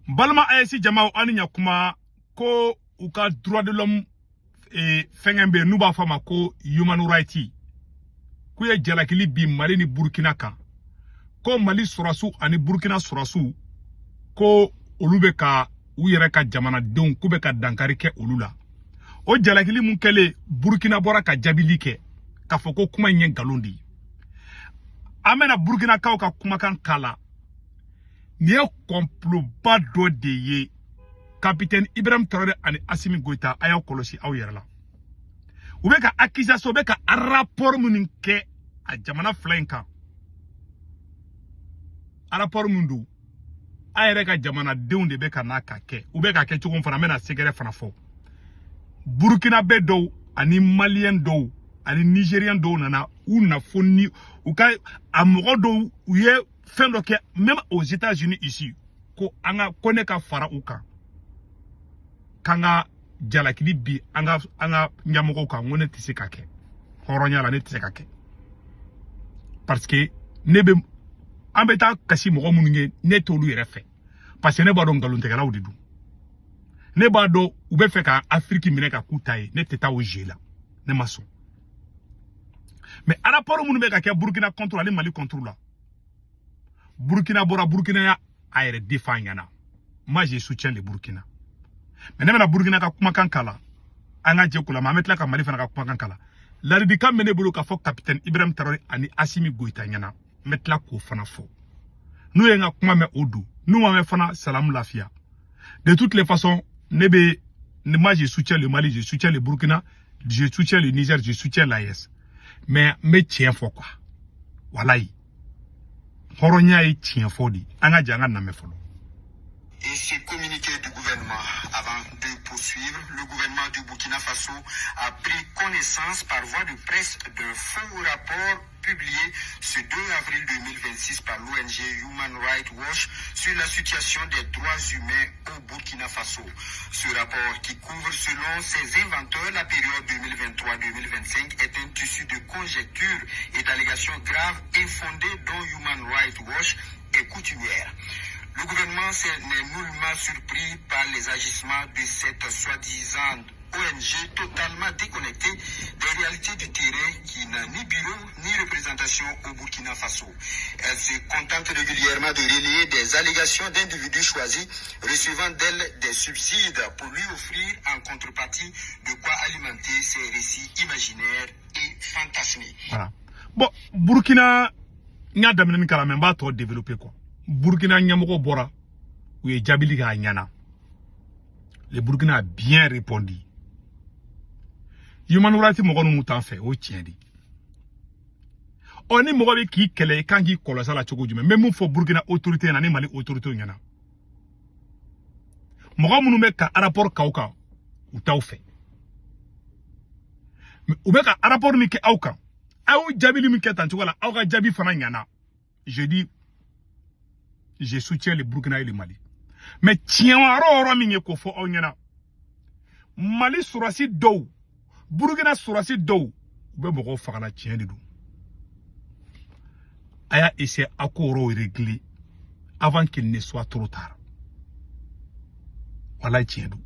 balma ayesi jama ani nyakuma ko uka droit de l'homme e fengembe nuba fama ko human rights ku ye jalakili bi Mali ni Burkina kan ko Mali surasu ani Burkina surasu ko olube ka u yɛrɛ ka jamana denw ku be ka dankari kɛ olu la o jalakili mun kɛlen Burkina bɔra ka jabili kɛ ka fɔ ko kuma ɲɛ ngalon di amena Burkina kaw ka kumakan kala ni ye complotba dɔ de ye capitaine Ibrahim Traoré ani Assimi Goïta aya kɔlɔsi aw yɛrɛ la u be ka accusation be ka rapport mun kɛ a jamana fila in kan rapport mun do a yɛrɛ ka jamana denw de be ka na ka kɛ u be ka kɛ cogo fana mena sɛgɛrɛ fana fɔ Burkina be dɔw ani Malien dɔw ani Nigérien dɔw nana u nafoni u ka a mɔgɔ dɔw u ye fɛn dɔ kɛ même aux États-Unis ici ko anga ko ne ka fara u kan kanga jalakili bi anga ɲamɔgɔw kan ko ne tɛ se ka kɛ hɔrɔnya la ne tɛ se ka kɛ parce que ne be an bɛ taa kasi mɔgɔ minnu ye ne t'olu yɛrɛ fɛ parce que ne b'a dɔn nkalontigɛlaw de don ne b'a dɔn u bɛ fɛ ka Afrique minɛ ka k'u ta ye ne tɛ taa o jeu la ne ma sɔn mais rapport minnu bɛ ka kɛ Burkina contre ani Mali contre la Burkina bɔra Burkina ya a yɛrɛ défend ɲana moi je soutiens le Burkina mais ne bɛna Burkina ka kumakan kala an ka jɛ kula ma an bɛ tila ka Mali fana ka kumakan kala ladilikan bɛ ne bolo k'a fɔ capitaine Ibrahim Traoré ani Assimi Goïta ɲana n bɛ tila k'o fana fɔ n'u ye n ka kuma mɛn o don n'u ma mɛn fana salamu lafiya de toutes les façons moi je soutiens le Mali je soutiens le Burkina je soutiens le Niger je soutiens l'AES mais n bɛ tiɲɛ fɔ quoi walayi hɔrɔnya ye tiɲɛ fɔ de an ka jɛ an ka namɛ fɔlɔ. Et ce communiqué du gouvernement, avant de poursuivre, le gouvernement du Burkina Faso a pris connaissance par voie de presse d'un faux rapport publié ce 2 avril 2026 par l'ONG Human Rights Watch sur la situation des droits humains au Burkina Faso. Ce rapport, qui couvre selon ses inventeurs la période 2023-2025, est un tissu de conjectures et d'allégations graves et fondées dont Human Rights Watch est coutumière. Le gouvernement n'est nullement surpris par les agissements de cette soi-disant ONG totalement déconnectée des réalités du terrain qui n'a ni bureau ni représentation au Burkina Faso. Elle se contente régulièrement de relayer des allégations d'individus choisis recevant d'elle des subsides pour lui offrir en contrepartie de quoi alimenter ses récits imaginaires et fantasmés. Voilà. Bon, Burkina n'a d'amener qu'à la même bas développer quoi. Burkina ɲamɔgɔ bɔra u ye jabili k'a ɲana le Burkina a bien répondu human rights mɔgɔ ninnu t'an fɛ o tiɲɛ de ni mɔgɔ bɛ k'i kɛlɛ i kan k'i kɔlɔsi la cogo jumɛn n bɛ mun fɔ Burkina autorité ɲɛna ni Mali autorité ɲɛna mɔgɔ minnu bɛ ka rapport k'aw kan u t'aw fɛ u bɛ ka rapport min kɛ aw kan aw jabili min kɛ tan cogo la aw ka jaabi fana ɲana je dis je soutiens le Burkina et le Mali. Mais tiens, ko fo onyana. Mali surasi dou, Burkina surasi dou, be moko fagala tien de dou. Aya essaie akoro régler avant qu'il ne soit trop tard. Wala tien dou.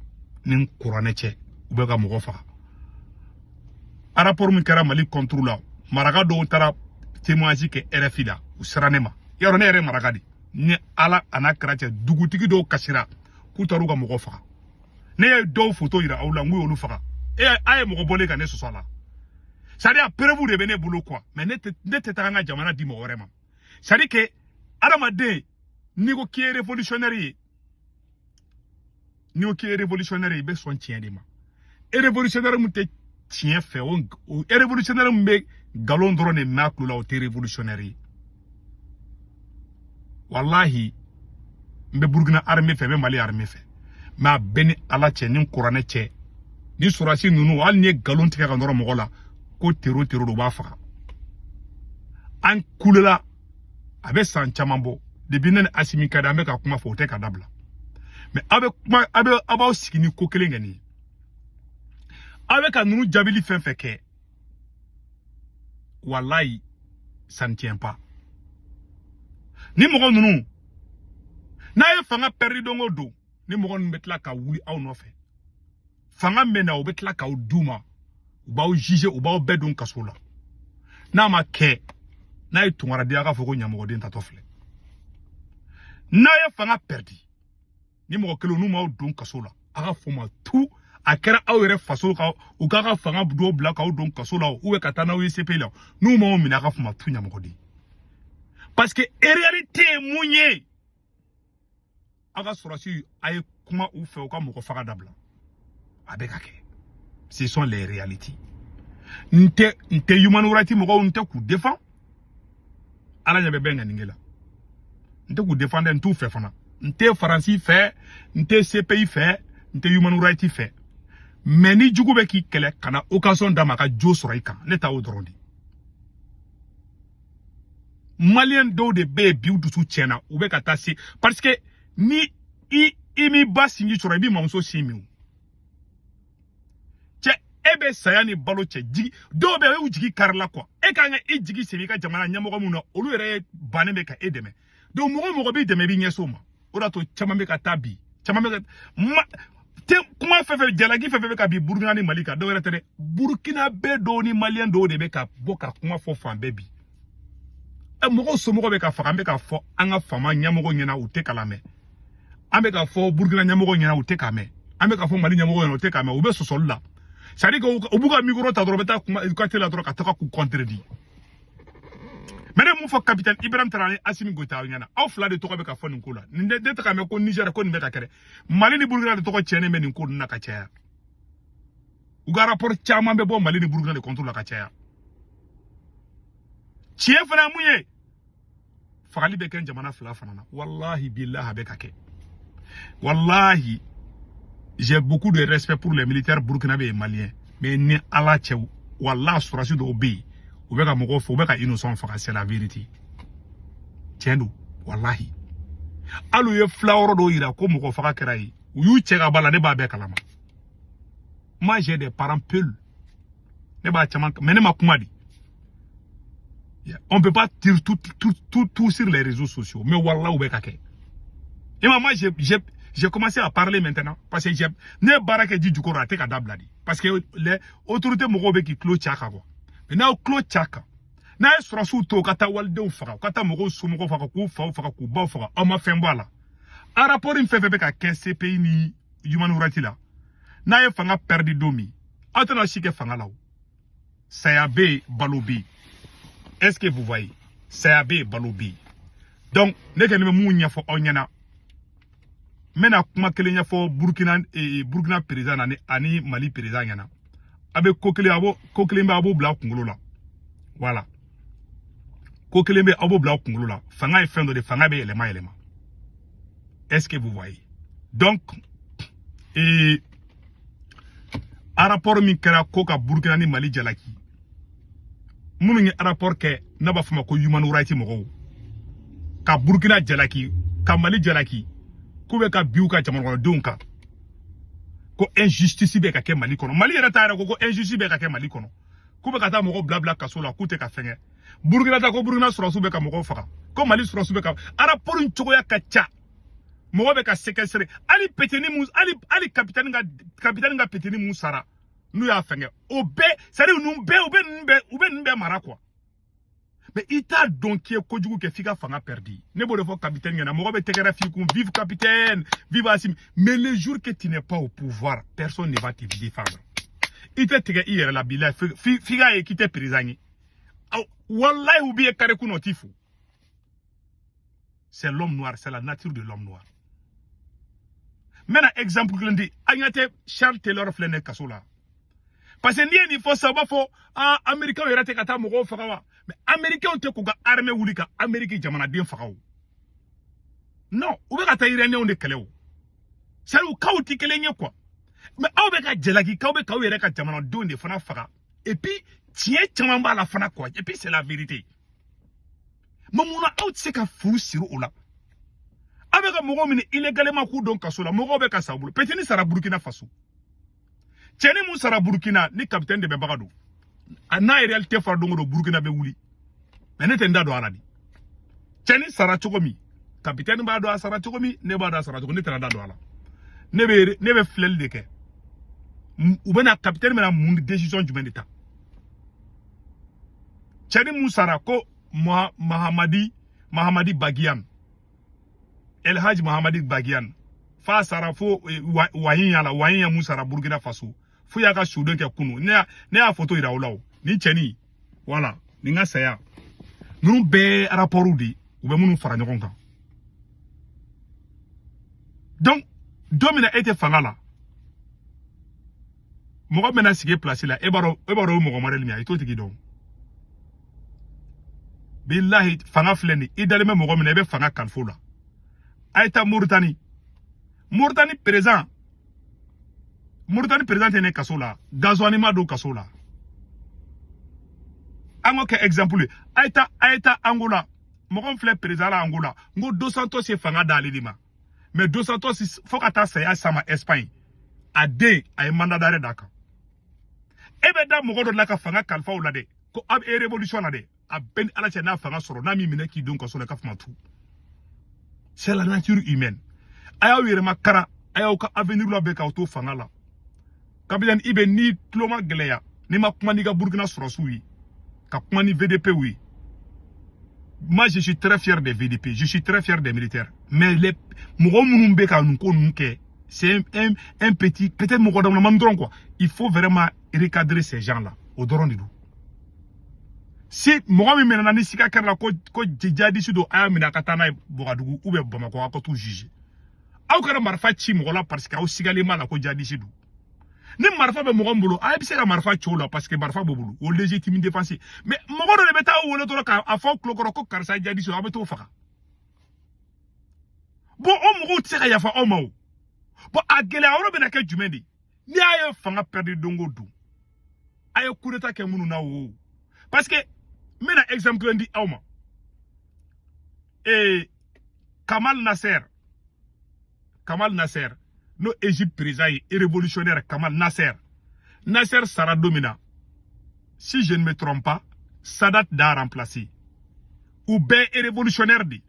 Nin courane tche, be ka moko faga. Rapport mun kara Mali contrôle Maraka do tara témoignage que RFI la ou seranema. Yaro ne ere Maraka di. Ni ala ana krache dugutigi do kasira ku taru ga mɔgɔ faga ne ye dɔw photo yira aw la ngu olu faga aye mɔgɔ bɔle ka ne sɔsɔ la c'est à dire preuve de bɛ ne bolo quoi mais ne tɛ taga n ka jamana di mɔgɔ wɛrɛ ma c'est à dire que adamaden n'i ko k'i ye révolutionnaire ye n'i ko k'i ye révolutionnaire ye i bɛ sɔn tiɲɛ de ma et révolutionnaire mun tɛ tiɲɛ fɛ o révolutionnaire mun bɛ nkalon dɔrɔn de mɛn a tulo la o tɛ révolutionnaire ye wallahi mbe Burkina armée fait mbe Mali armée fait mais beni ala cɛ ni kuranɛ cɛ ni surasi nunu hali ni galon tigɛ ka nɔrɔ mɔgɔ la ko tero do b'a faga an kulela a bɛ san caman bɔ depuis ne ni Assimi ka di an bɛ ka kuma fɔ o tɛ ka dabila mais a b'aw sigi ni ko kelen kɛ nin ye a bɛ ka nunu jabili fɛn fɛn kɛ wallahi ça ne tient pas ni mɔgɔ nunu n'a ye fanga perdu dongo do ni mɔgɔ min bɛ tila ka wuli aw nɔfɛ fanga min na o bɛ tila k'aw d'u ma u b'aw juger u b'aw bɛɛ don kaso la n'a ma kɛ n'a ye tunkaradenya ka fɔ ko ɲamɔgɔden tatɔ filɛ n'a ye fanga perdu ni mɔgɔ kelen n'u m'aw don kaso la a ka fɔ ma tout a kɛra aw yɛrɛ faso ka u k'a ka fanga dɔw bila k'aw don kaso la ou ka taa n'aw ye CPI la n'u m'aw minɛ a ka fɔ ma tout ɲamɔgɔden parce que réalité ye mun ye a ka sɔrɔsi a ye kuma u fɛ u ka mɔgɔ faga dabila a bɛ ka kɛ ce sont les réalités n tɛ human rights mɔgɔw n tɛ k'u défend ala ɲɛ bɛ bɛɛ ŋaninge la n tɛ k'u défend dɛ n t'u fɛ fana n tɛ faransi fɛ n tɛ CPI fɛ n tɛ human rights fɛ mais ni jugu bɛ k'i kɛlɛ ka na occasion d'a ma ka jo sɔrɔ i kan ne ta o dɔrɔn de malien dɔw de bɛ yen bi u dusu tiɲɛna u bɛ ka taa se parce que ni i m'i ba sinji sɔrɔ i b'i mamuso sin min o cɛ e bɛ saya ni balo cɛ jigi dɔw bɛ yen y'u jigi kari la quoi e kan ka i jigi sigi i ka jamana ɲɛmɔgɔ minnu na olu yɛrɛ ye bannen bɛ ka e dɛmɛ donc mɔgɔ b'i dɛmɛ i b'i ɲɛsin o ma o de y'a to caman bɛ ka taa bi caman bɛ ka kuma fɛn jalaki fɛn bɛ ka bi Burkina ni Mali kan dɔw yɛrɛ tɛ dɛ Burkina bɛɛ dɔw ni malien dɔw de bɛ ka bɔ ka kuma fɔ fan bɛɛ bi mɔgɔw somɔgɔw bɛ ka faga an bɛ ka fɔ an ka fama ɲɛmɔgɔ ɲɛna u tɛ k'a lamɛn an bɛ ka fɔ Burkina ɲɛmɔgɔ ɲɛna u tɛ k'a mɛn an bɛ ka fɔ Mali ɲɛmɔgɔ ɲɛna u tɛ k'a mɛn u bɛ sɔsɔli la c'est à dire que u b'u ka micro ta dɔrɔn u bɛ taa kuma éducateur la dɔrɔn ka taga k'u contredire mais ne mun fɔ capitaine Ibrahim Traoré ni Assimi Goïta ɲɛna aw fila de tɔgɔ bɛ ka fɔ nin ko la nin tɛ ka mɛn ko Niger ko nin bɛ ka kɛ dɛ Mali ni Burkina de tɔgɔ tiɲɛnen bɛ nin ko ninnu na ka caya u ka rapport caman bɛ bɔ Mali ni Burkina de contre la ka caya tiɲɛ fana mun ye fagali bɛ kɛ jamana fila fana na wallahi billahi a bɛ ka kɛ wallahi j'ai beaucoup de respect pour les militaires burkinabés et maliens mais ni ala cɛ wallahi surasi dɔw bɛ yen u bɛ ka mɔgɔw fɔ u bɛ ka innocent faga c'est la vérité tiɲɛ don wallahi hali u ye fila yɔrɔ dɔw yira ko mɔgɔ faga kɛra yen u y'u cɛ ka ba la ne b'a bɛɛ kalama moi j'ai des parents peuls ne b'a caman mais ne ma kuma di on peut pas dire tout sur les réseaux sociaux mais wallah ou bɛ ka kɛ et moi j'ai commencé à parler maintenant parce que ne baara kɛ ji jukɔrɔ a tɛ ka dabila di parce que les autorités mɔgɔw bɛ k'i tulo ci a kan quoi mais n'aw tulo ci a kan n'a ye sɔrɔsiw to ka taa walidenw faga ka taa mɔgɔw somɔgɔw faga k'u faw faga k'u baw faga aw ma fɛn bɔ a la a rapport in fɛn fɛn bɛ ka kɛ CPI ni human rights la n'a ye fanga perdu don min aw tɛna si kɛ fanga la o saya bɛ yen balo bɛ yen est-ce que vous voyez saya bɛ yen balo bɛ yen donc ne kɔni bɛ mun ɲɛfɔ aw ɲɛna n bɛna kuma kelen ɲɛfɔ Burkina président ani Mali président ɲɛna a bɛ ko kelen bɛ a b'o bila kunkolo la voilà ko kelen bɛ a b'o bila kunkolo la fanga ye fɛn dɔ de fanga bɛ yɛlɛma yɛlɛma est-ce que vous voyez donc a rapport min kɛra ko ka Burkina ni Mali jalaki minnu ye rapport kɛ n'a b'a fɔ ma ko human rights mɔgɔw ka Burkina jalaki ka Mali jalaki k'u bɛ ka bin u ka jamanakɔnɔdenw kan ko injustice bɛ ka kɛ Mali kɔnɔ Mali yɛrɛ ta yɛrɛ ko injustice bɛ ka kɛ Mali kɔnɔ k'u bɛ ka taa mɔgɔw bila kaso la k'u tɛ ka fɛngɛ Burkina ta ko Burkina sɔrɔsiw bɛ ka mɔgɔw faga ko Mali sɔrɔsiw bɛ ka rapport in cogoya ka ca mɔgɔw bɛ ka séquestrer hali péteni mun hali capitaine ka péteni mun sara n'u y'a fɛngɛ o bɛɛ c'est à dire ninnu bɛɛ u bɛ ninnu bɛɛ mara quoi mais i t'a dɔn k'i ye kojugu kɛ f'i ka fanga perdu ne b'o de fɔ capitaine ɲɛna mɔgɔ bɛ tɛgɛrɛ f'i kun vive capitaine vive Assimi mais le jour que tu n'es pas au pouvoir personne ne va te défendre i tɛ tigɛ i yɛrɛ la bilahi f'i k'a ye k'i tɛ président ye wallahi u b'i ye carré kun o t'i fo c'est l'homme noir c'est la nature de l'homme noir n bɛna exemple kelen di an ɲɛ tɛ Charles Taylor filɛ ne kaso la parce que n'i ye nin fɔ sisan u b'a fɔ américains yɛrɛ tɛ ka taa mɔgɔw faga wa mais américains tɛ k'u ka armée wuli ka Amérique jamanaden faga o non u bɛ ka taa Iranien de kɛlɛ o c'est à dire u kaw tɛ kelen ye quoi mais aw bɛ ka jalaki k'aw bɛ k'aw yɛrɛ ka jamanadenw de fana faga et puis tiɲɛ caman b'a la fana quoi et puis c'est la vérité mais munna aw tɛ se ka furu siri o la aw bɛ ka mɔgɔw minɛ illégalement k'u don kaso la mɔgɔw bɛ ka sa u bolo peut-être ni sara Burkina Faso cɛni mun sara Burkina ni capitaine de bɛ baga don n'a ye réalité fara don o don Burkina bɛ wuli mais ne tɛ n da don a la de cɛni sara cogo min capitaine b'a dɔn a sara cogo min ne b'a dɔn a sara cogo ne tɛna da don a la ne bɛ filɛli de kɛ u bɛna capitaine bɛna mun décision jumɛn de ta cɛni mun sara ko Mahamadi Bagian El Hadj Mahamadi Bagian fa sara fo wayinya mun sara Burkina Faso fo y'a ka suden kɛ kunu ne y'a photo yira u la o ni cɛni voilà ni ka saya ninnu bɛɛ rapports de u bɛ minnu fara ɲɔgɔn kan donc don min na e tɛ fanga la mɔgɔ bɛna sigi place la e b'a dɔn o mɔgɔ mareli min a i t'o tigi dɔn billahi fanga filɛ nin i dalen bɛ mɔgɔ min na i bɛ fanga kalifo la a ye taa Mauritanie président tɛ ne kaso la Gazouani ma don kaso la an ko kɛ exemple ye a ye taa Angola mɔgɔ min filɛ président la Angola n ko Dos Santos ye fanga d'ale de ma mais Dos Santos fo ka taa saya sama Espagne a den a ye mandat d'arrêt d'a kan e bɛ da mɔgɔ dɔ la ka fanga kalifa o la dɛ ko a bɛ révolution na dɛ a bɛɛ ni ala cɛ n'a fanga sɔrɔ n'a min minɛ k'i don kaso la ka fama tu c'est la nature humaine a y'aw yɛrɛma kara a y'aw ka avenir la bɛɛ k'aw to fanga la capitaine i bɛ ni tulo ma gɛlɛya n'i ma kuma n'i ka Burkina sɔrɔsiw ye ka kuma ni VDP ye moi je suis très fier des VDP je suis très fier des militaires mais les mɔgɔ minnu bɛ ka nin ko ninnu kɛ c'est un petit peut-être mɔgɔ dama dɔrɔn quoi il faut vraiment recadrer ces gens là o dɔrɔn de don si mɔgɔ min mɛnna ni sika kɛra la ko jihadiste do a y'a minɛ a ka taa n'a ye Ouagadougou ou bien Bamako a ka t'u juger aw kɛra marifa ci mɔgɔ la parce que aw sigalen b'a la ko jihadiste do ni marifa bɛ mɔgɔ min bolo a bɛ se ka marifa ci o la parce que marifa b'o bolo o légitime défense mais mɔgɔ dɔ de bɛ taa wele dɔrɔn k'a fɔ tulo kɔrɔ ko karisa jihadiste aw bɛ t'o faga bon o mɔgɔw tɛ se ka yafa aw ma o bon a gɛlɛya yɔrɔ bɛna kɛ jumɛn de ni a ye fanga perdre don o don a ye coup d'état kɛ minnu na o parce que n bɛna exemple di aw ma Kamal Nasser no Égypte président ye révolutionnaire Kamal Nasser sara don min na si je ne me trompe pas Sadat d'a remplacé u bɛɛ ye révolutionnaire de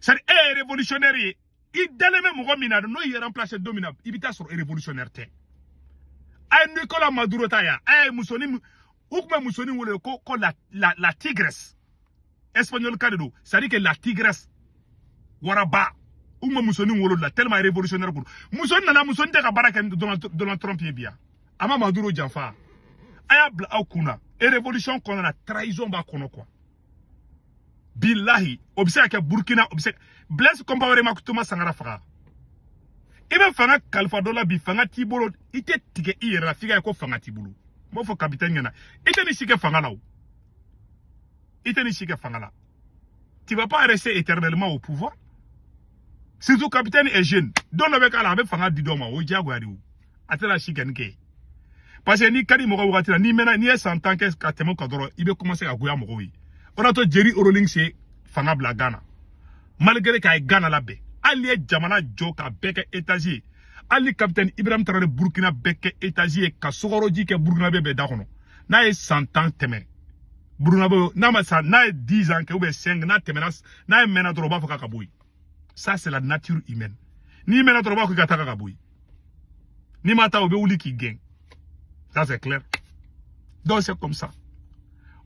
c'est-à-dire e ye révolutionnaire ye i dalen bɛ mɔgɔ min na n'o ye remplacé don min na i bɛ taa sɔrɔ révolutionnaire tɛ a ye Nicolas Maduro ta yan a ye musonin u tun bɛ musonin wele ko la tigresse espagnol ka de don c'est-à-dire que la tigresse waraba u tun bɛ musonin wolo la tellement révolutionnaire ko musonin nana musonin tɛ ka baara kɛ Donald Trump ye bi yan a ma Maduro janfa a y'a bila aw kunna révolution kɔnɔna na trahison b'a kɔnɔ quoi billahi o bɛ se ka kɛ Burkina o bɛ se Blaise Compaoré ma Thomas Sankara faga i bɛ fanga kalifa dɔ la bi fanga t'i bolo i tɛ tigɛ i yɛrɛ la f'i ka ye ko fanga t'i bolo n b'a fɔ capitaine ɲɛna i tɛ ni si kɛ fanga la o i tɛ ni si kɛ fanga la tu vas pas rester éternellement au pouvoir surtout capitaine est jeune don dɔ bɛ k'a la a bɛ fanga di dɔ ma o ye diyagoya de o a tɛ na si kɛ nin kɛ parce que n'i ka di mɔgɔ wagati la n'i ye san 10 kɛ ka tɛmɛ o kan dɔrɔn i bɛ commencer ka goya mɔgɔw ye o de y'a to Jerry Rawlings ye fanga bila Ghana malgré k'a ye Ghana labɛn hali ye jamana jɔ ka bɛɛ kɛ étage ye hali capitaine Ibrahim Traoré Burkina bɛɛ kɛ étage ye ka sokɔrɔji kɛ Burkina bɛɛ da kɔnɔ n'a ye san 10 tɛmɛ Burkina bɛɛ n'a ma sa n'a ye 10 ans kɛ ou bien 5 n'a tɛmɛna n'a ye mɛnna dɔrɔn u b'a fɔ k'a ka bɔ yen ça c'est la nature humaine n'i mɛnna dɔrɔn u b'a fɔ k'i ka taa ka bɔ yen n'i ma taa u bɛ wuli k'i gɛn ça c'est clair donc c'est comme ça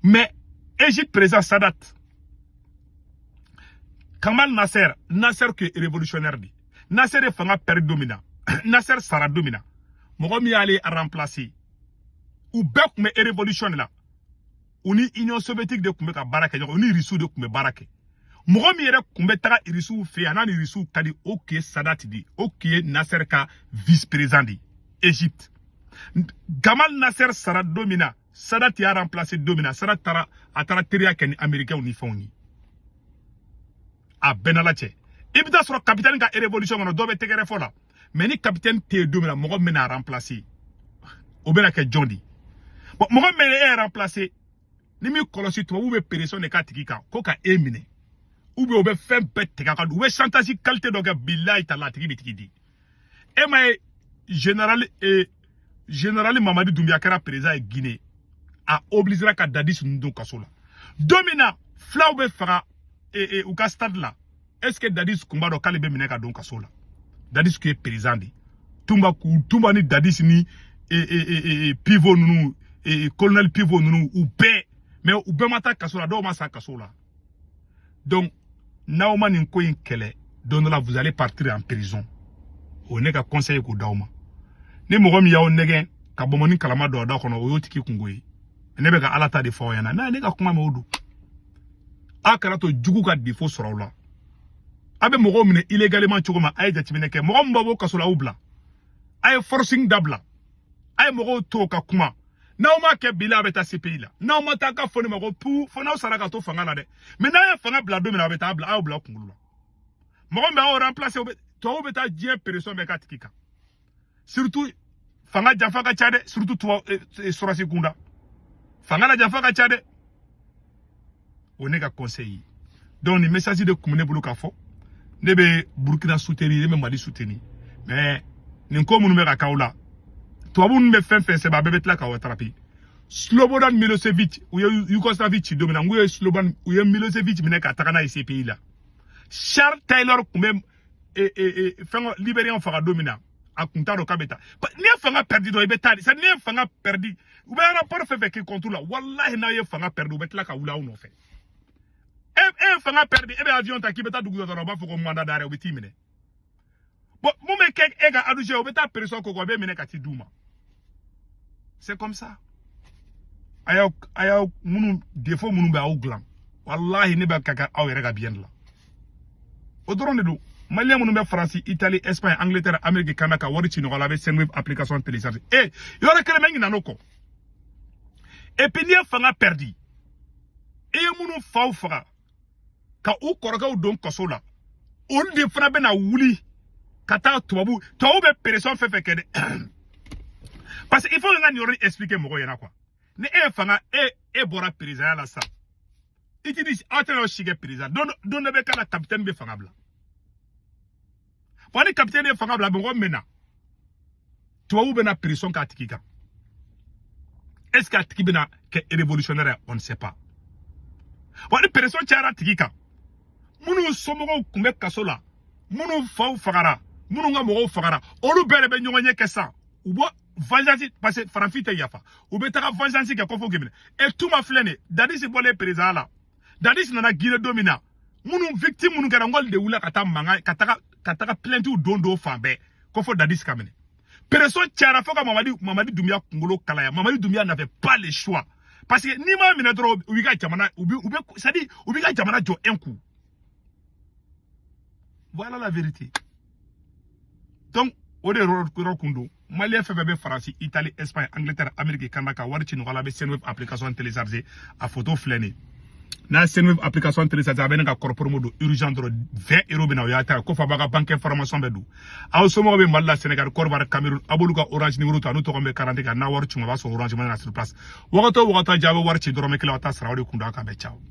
mais Égypte président Sadat Kamal Nasser qui est révolutionnaire di Nasser est fanga perdre domina Nasser sara domina mɔgɔ min y'ale remplacer u bɛɛ tun bɛ révolution la u ni Union soviétique de tun bɛ ka baara kɛ ɲɔgɔn u ni Russiw de tun bɛ baara kɛ mɔgɔ min yɛrɛ tun bɛ taga Russiw fɛ yan n'a ni Russiw ka di o tun ye Sadat di o tun ye Nasser ka vice président di Égypte Gamal Nasser sara domina Sadat y'a remplacer domina Sadat a taara teriya kɛ ni américains ni fɛnw ye a bɛɛ n'ala cɛ i bɛ taa sɔrɔ capitaine ka révolution kɔnɔ dɔw bɛ tɛgɛrɛ fɔ la mais ni capitaine tɛ yen don min na mɔgɔ min bɛna remplacer o bɛna kɛ jɔn de bon mɔgɔ min bɛ e remplacer ni min kɔlɔsi tubabuw bɛ pression de k'a tigi kan ko ka e minɛ ou bien o bɛ fɛn bɛɛ tigɛ a ka don u bɛ chantage qualité dɔ kɛ bilayi ta la a tigi bɛ tigi di e ma ye général Mamadi Doumbouya kɛra président ye Guinée a obligera ka Dadis ninnu don kaso la don min na filaw bɛ faga ou ka stade là est-ce que Dadis kumba do kale be mine ka don kaso la Dadis qui est président di tumba ni Dadis ni pivot nunu colonel pivot nunu ou be mais ou be mata kaso la do ma sa kaso la donc naoma ni ko yin kele donc là vous allez partir en prison o ne ka conseil ko dawma ni mo mi yawo negen ka bomoni kalama do da kono o yotiki kungoyi ne be ka alata de fo yana na ne ka kuma me odu akara to jugu ka défaut soro la abe mogo mine illégalement chogoma ay jatimine ke mogo mbabo kasola ubla ay forcing dabla ay mogo to ka kuma na o ma ke bila beta CPI la na o ma ta ka fone mogo pu fona saraka to fanga la de mais na ya fanga bla do mina beta bla bla kungulu la mogo mbe o remplacer to beta die personne be ka tikika surtout fanga jafa ka chade surtout to sorasi kunda fanga la jafa ka chade on est ka conseil donc ni message de kumune bulu ka fo nebe Burkina soutenir même Mali soutenir mais ni ko munu me ka kaula to abun me fen se ba bebet la ka watrapi Slobodan Milosevic ou Yugoslavie domina nguye Slobodan ou Milosevic mine ka takana ici pays là Charles Taylor même fengo Libérian fera domina a kuntaro kabeta ni fanga perdu do ebeta ça ni fanga perdu ou bien rapport fait que contrôle wallahi na ye fanga perdu bet la ka wula on fait fanga perdu ebe avion ta kibeta dugu do ba foko manda dare obeti mine bon mo me kek ega aduje obeta person ko be mine ka ti duma c'est comme ça aya munu défaut munu ba au glam wallahi ne ba kaka aw yere ga bien la o doron de do malien munu be France Italie Espagne Angleterre Amérique Canada wori ci no la be sen web application télécharger yora kele mengi nanoko et puis ni fanga perdu munu faw faga ka u koroka u don kaso la on de fana be na wuli kata tubabu be pression fe kede parce que il faut nga nyori expliquer mo yana quoi ne fanga bora président la sa itini ateno shige président don ne be kala capitaine be fanga bla wani capitaine be fanga bla bo mena tubabu be na pression ka tikika est-ce que atiki be na que révolutionnaire on ne sait pas wani pression tiara tikika munu somogo kumbe kasola munu faw fagara munu nga mogo fagara olu bere be nyonye kessa ubo vengeance parce que franfite yafa ube taka vengeance ke kofo gemine et tout ma flene Dadis bolé président la Dadis nana gire domina munu victime munu gara ngol de wula kata manga kataka plainte ou dondo fambe kofo Dadis kamene personne tiara foka Mamadi Doumbia kungolo kalaya Mamadi Doumbia n'avait pas le choix parce que ni ma mina dro ubiga jamana ube ça dit ubiga jamana jo un coup. Voilà la vérité. Donc, au dehors de Malien fait France, Italie, Espagne, Angleterre, Amérique, Canada, Warichi, nous avons une application téléchargée à photo flânée. Dans cette application téléchargée, avec un corps mode urgent de 20 euros, ben yata, kofa baga banque information bedou. A osomo be Mali Sénégal, Korbar Cameroun, aboluka Orange numéro to anuto kombe 40 na Warichi, on va sur Orange sur place. Wakato jabe Warichi, dorome kila wata sara wadi kunda ka be ciao.